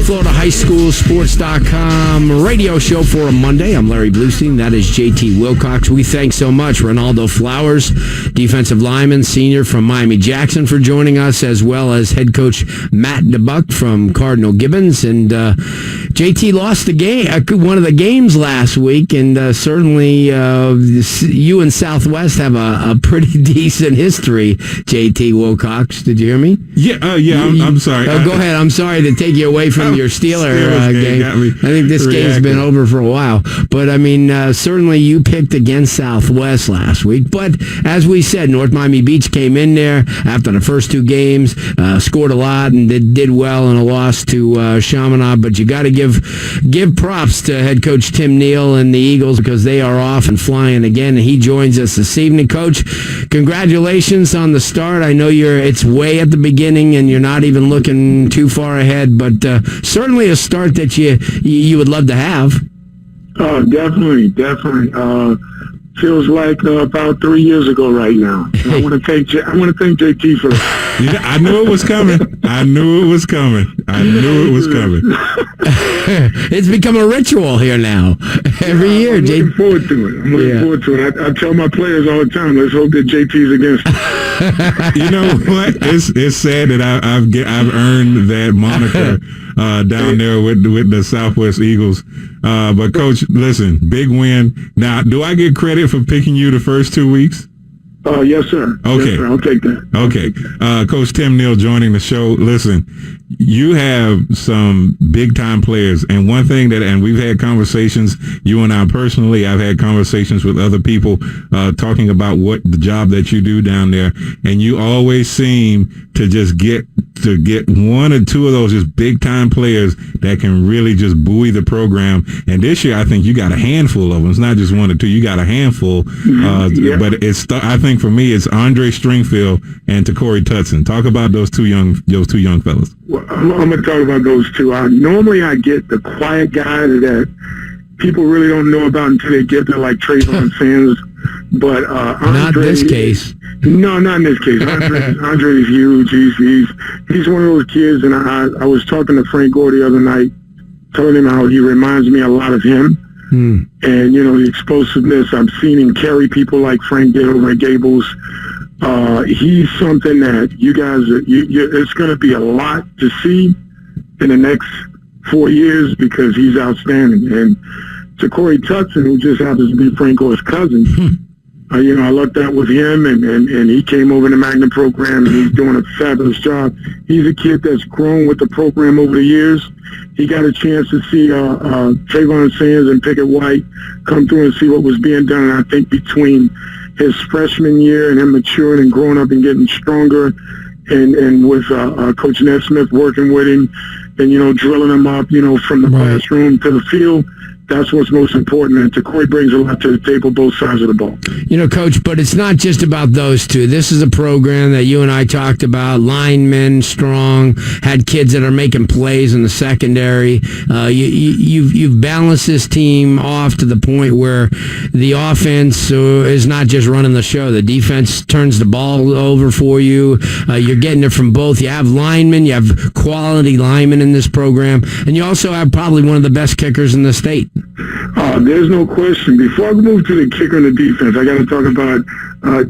FloridaHighSchoolSports.com radio show for a Monday. I'm Larry Bluestein. That is JT Wilcox. We thank so much Ronaldo Flowers, defensive lineman, senior from Miami Jackson, for joining us, as well as head coach Matt DeBuck from Cardinal Gibbons. And JT lost the game, one of the games last week, and certainly you and Southwest have a pretty decent history. JT Wilcox, did you hear me? Yeah, I'm sorry. Go ahead. I'm sorry to take you away from your Steelers game. I think this game's been over for a while. But, I mean, certainly you picked against Southwest last week. But, as we said, North Miami Beach came in there after the first two games, scored a lot, and did well in a loss to Chaminade. But you got to give props to head coach Tim Neal and the Eagles, because they are off and flying again. And he joins us this evening. Coach, congratulations on the start. I know it's way at the beginning, and you're not even looking too far ahead, but certainly a start that you would love to have. Definitely. Feels like about 3 years ago right now. I want to thank JT for that. Yeah, I knew it was coming. It's become a ritual here now. Every year, I'm looking forward to it. I tell my players all the time, let's hope that JT's against us. You know what? It's sad that I've earned that moniker down there with the Southwest Eagles. But Coach, listen, big win. Now, do I get credit for picking you the first 2 weeks? Yes, sir. Okay. Yes, sir. I'll take that. Okay. Coach Tim Neal joining the show. Listen, you have some big-time players, and one thing and we've had conversations, you and I personally, I've had conversations with other people talking about what the job that you do down there, and you always seem to just get one or two of those just big-time players that can really just buoy the program. And this year, I think you got a handful of them. It's not just one or two. You got a handful. But I think for me, it's Andre Stringfield and Takori Tutson. Talk about those two young fellas. Well, I'm going to talk about those two. Normally I get the quiet guy that people really don't know about until they get there, like Trayvon Sands. But Andre, not this case. No, not in this case. Andre is huge. He's one of those kids, and I was talking to Frank Gore the other night, telling him how he reminds me a lot of him. And, the explosiveness I've seen him carry people like Frank did over at Gables. He's something that you guys, it's going to be a lot to see in the next 4 years, because he's outstanding. And Takori Tutson, who just happens to be Frank Gore's cousin, I lucked out with him, and he came over the Magnum program, and he's doing a fabulous job. He's a kid that's grown with the program over the years. He got a chance to see Trayvon Sands and Pickett White come through and see what was being done. And I think between his freshman year and him maturing and growing up and getting stronger, and with Coach Ned Smith working with him and, drilling him up, from the classroom to the field, that's what's most important. And Takori brings a lot to the table, both sides of the ball. Coach, but it's not just about those two. This is a program that you and I talked about, linemen, strong, had kids that are making plays in the secondary. You've balanced this team off to the point where the offense is not just running the show. The defense turns the ball over for you. You're getting it from both. You have linemen. You have quality linemen in this program. And you also have probably one of the best kickers in the state. There's no question. Before I move to the kicker and the defense, I got to talk about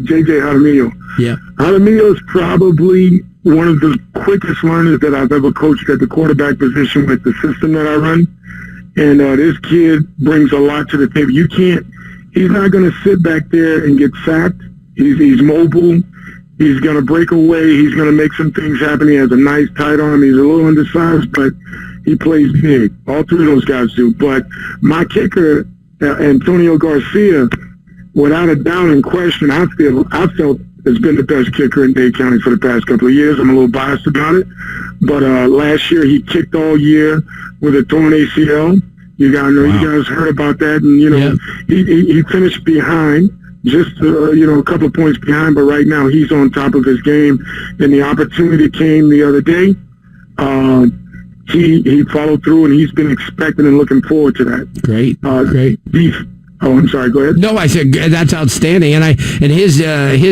J.J. Jaramillo. Yeah. Jaramillo is probably one of the quickest learners that I've ever coached at the quarterback position with the system that I run. And this kid brings a lot to the table. He's not going to sit back there and get sacked. He's mobile. He's going to break away. He's going to make some things happen. He has a nice tight arm. He's a little undersized, but he plays big. All three of those guys do. But my kicker, Antonio Garcia, without a doubt and question, I felt has been the best kicker in Dade County for the past couple of years. I'm a little biased about it. But last year he kicked all year with a torn ACL. You guys heard about that. And, he finished behind. Just, a couple of points behind, but right now he's on top of his game. And the opportunity came the other day. He followed through, and he's been expecting and looking forward to that. Great. I'm sorry. Go ahead. No, I said that's outstanding. And his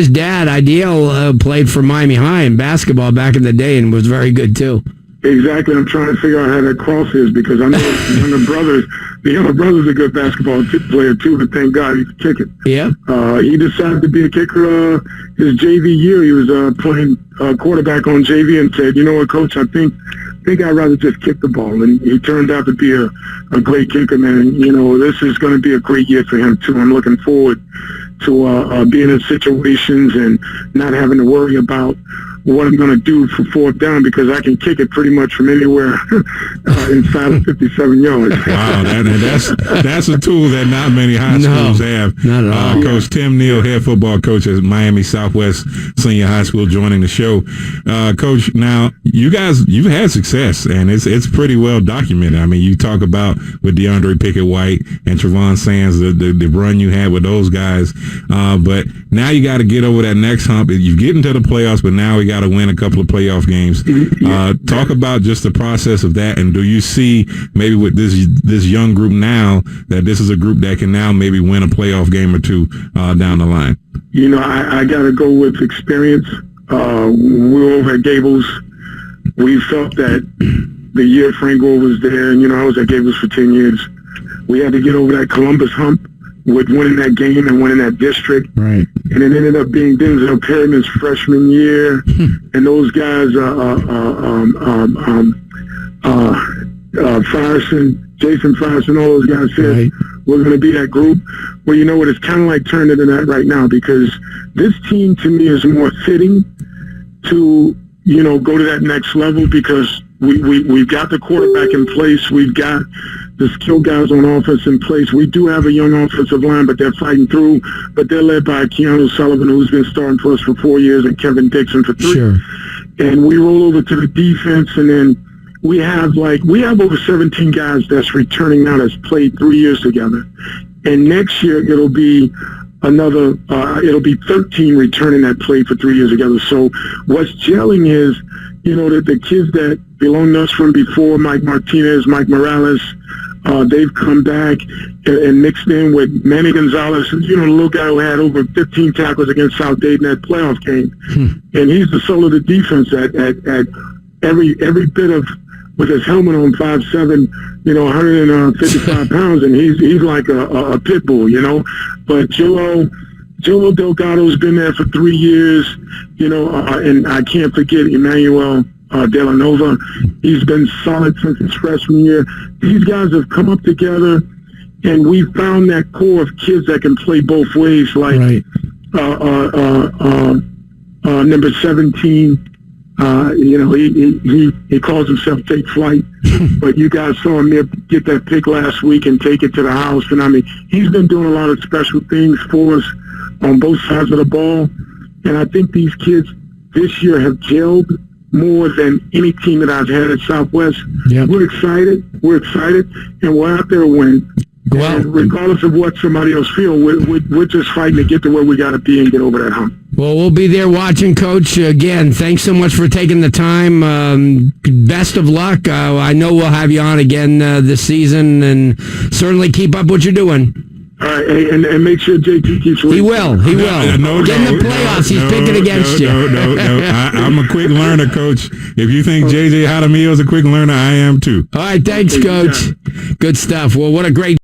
dad, Ideal, played for Miami High in basketball back in the day and was very good too. Exactly. I'm trying to figure out how that cross is because I know the younger brother's a good basketball player too, but thank God he's kicking. Yeah. He decided to be a kicker his JV year. He was playing quarterback on JV and said, you know what, Coach, I think I'd rather just kick the ball. And he turned out to be a great kicker, man. You know, this is going to be a great year for him too. I'm looking forward to being in situations and not having to worry about what I'm going to do for fourth down because I can kick it pretty much from anywhere inside of 57 yards. Wow, that's a tool that not many high schools have. Not at all. Coach Tim Neal, head football coach at Miami Southwest Senior High School, joining the show. Coach, now you've had success, and it's pretty well documented. I mean, you talk about with DeAndre Pickett-White and Trevon Sands, the run you had with those guys, but now you got to get over that next hump. You get into the playoffs, but now we got to win a couple of playoff games. Talk about just the process of that, and do you see maybe with this young group now that this is a group that can now maybe win a playoff game or two down the line? You know, I got to go with experience. We were over at Gables. We felt that the year Frank Gore was there, and, you know, I was at Gables for 10 years. We had to get over that Columbus hump with winning that game and winning that district. Right. And it ended up being Denzel Perryman's freshman year. And those guys, Jason Frierson, all those guys said, we're going to be that group. Well, you know what? It's kind of like turned into that right now because this team to me is more fitting to, you know, go to that next level because we've got the quarterback in place. We've got the skill guys on offense in place. We do have a young offensive line, but they're fighting through. But they're led by Keanu Sullivan, who's been starting for us for 4 years, and Kevin Dixon for 3. Sure. And we roll over to the defense, and then we have over 17 guys that's returning now that's played 3 years together. And next year it'll be 13 returning that played for 3 years together. So what's gelling is, you know, that the kids that belong to us from before, Mike Martinez, Mike Morales, they've come back and mixed in with Manny Gonzalez, you know, the little guy who had over 15 tackles against South Dayton in that playoff game. And he's the soul of the defense at every bit of, with his helmet on, 5'7", you know, 155 pounds, and he's like a pit bull, you know. But Joe Delgado's been there for 3 years, you know, and I can't forget Emmanuel Delanova. He's been solid since his freshman year. These guys have come up together, and we found that core of kids that can play both ways, like number 17. You know, he calls himself Take Flight, but you guys saw him get that pick last week and take it to the house. And I mean, he's been doing a lot of special things for us on both sides of the ball. And I think these kids this year have gelled more than any team that I've had at Southwest. Yep. We're excited, and we're out there to win. Well, and regardless of what somebody else feels, we're just fighting to get to where we got to be and get over that hump. Well, we'll be there watching, Coach. Again, thanks so much for taking the time. Best of luck. I know we'll have you on again this season, and certainly keep up what you're doing. All right, and make sure JT keeps winning. He will. Get in the playoffs. He's picking against you. I'm a quick learner, Coach. If you think J.J. Jaramillo is a quick learner, I am too. All right, thanks, Coach. Good stuff. Well, what a great